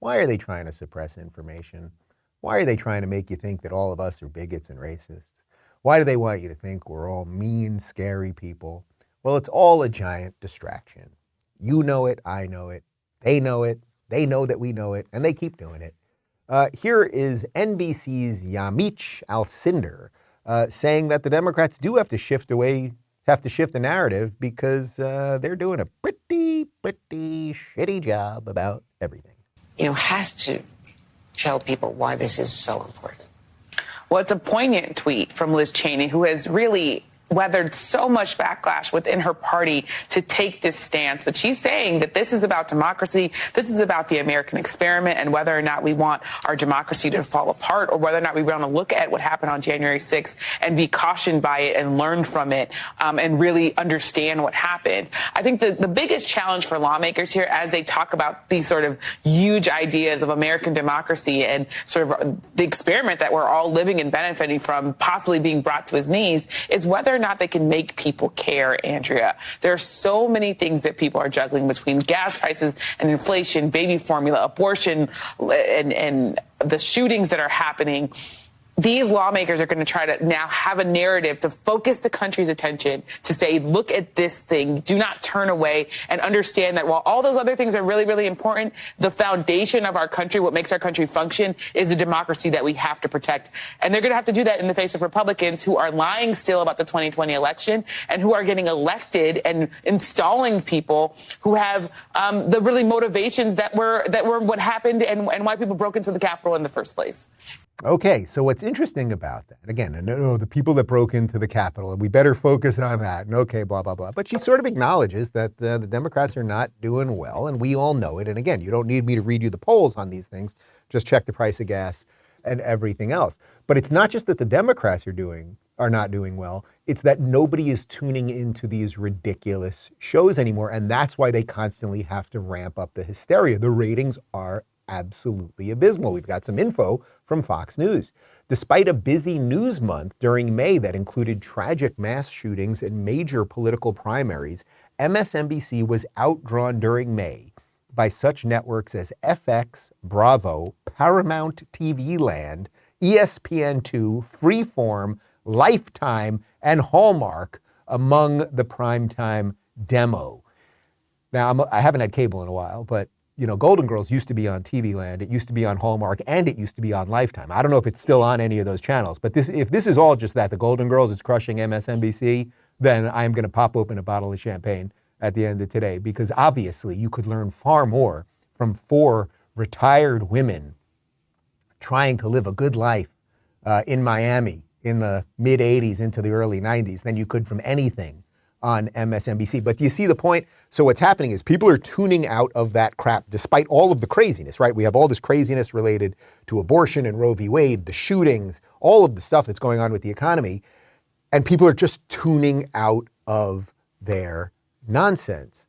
Why are they trying to suppress information? Why are they trying to make you think that all of us are bigots and racists? Why do they want you to think we're all mean, scary people? Well, it's all a giant distraction. You know it, I know it, they know that we know it, and they keep doing it. Here is NBC's Yamiche Alcindor saying that the Democrats do have to shift the narrative because they're doing a pretty shitty job about everything. Has to tell people why this is so important. Well, it's a poignant tweet from Liz Cheney, who has really weathered so much backlash within her party to take this stance. But she's saying that this is about democracy. This is about the American experiment and whether or not we want our democracy to fall apart or whether or not we want to look at what happened on January 6th and be cautioned by it and learn from it and really understand what happened. I think the biggest challenge for lawmakers here as they talk about these sort of huge ideas of American democracy and sort of the experiment that we're all living and benefiting from possibly being brought to its knees is whether or not they can make people care, Andrea. There are so many things that people are juggling between gas prices and inflation, baby formula, abortion, and the shootings that are happening. These lawmakers are going to try to now have a narrative to focus the country's attention to say, look at this thing. Do not turn away and understand that while all those other things are really, really important, the foundation of our country, what makes our country function, is the democracy that we have to protect. And they're going to have to do that in the face of Republicans who are lying still about the 2020 election and who are getting elected and installing people who have the really motivations that were what happened and why people broke into the Capitol in the first place. Okay, so what's interesting about that, again, the people that broke into the Capitol, and we better focus on that, and okay, blah, blah, blah. But she sort of acknowledges that the Democrats are not doing well, and we all know it. And again, you don't need me to read you the polls on these things. Just check the price of gas and everything else. But it's not just that the Democrats are not doing well. It's that nobody is tuning into these ridiculous shows anymore, and that's why they constantly have to ramp up the hysteria. The ratings are absolutely abysmal. We've got some info from Fox News. Despite a busy news month during May that included tragic mass shootings and major political primaries, MSNBC was outdrawn during May by such networks as FX, Bravo, Paramount TV Land, ESPN2, Freeform, Lifetime, and Hallmark among the primetime demo. Now, I haven't had cable in a while, but Golden Girls used to be on TV Land, it used to be on Hallmark, and it used to be on Lifetime. I don't know if it's still on any of those channels, but if this is all just that the Golden Girls is crushing MSNBC, then I'm going to pop open a bottle of champagne at the end of today, because obviously you could learn far more from 4 retired women trying to live a good life in Miami in the mid-'80s into the early 90s than you could from anything on MSNBC. But do you see the point? So what's happening is people are tuning out of that crap despite all of the craziness, right? We have all this craziness related to abortion and Roe v. Wade, the shootings, all of the stuff that's going on with the economy. And people are just tuning out of their nonsense.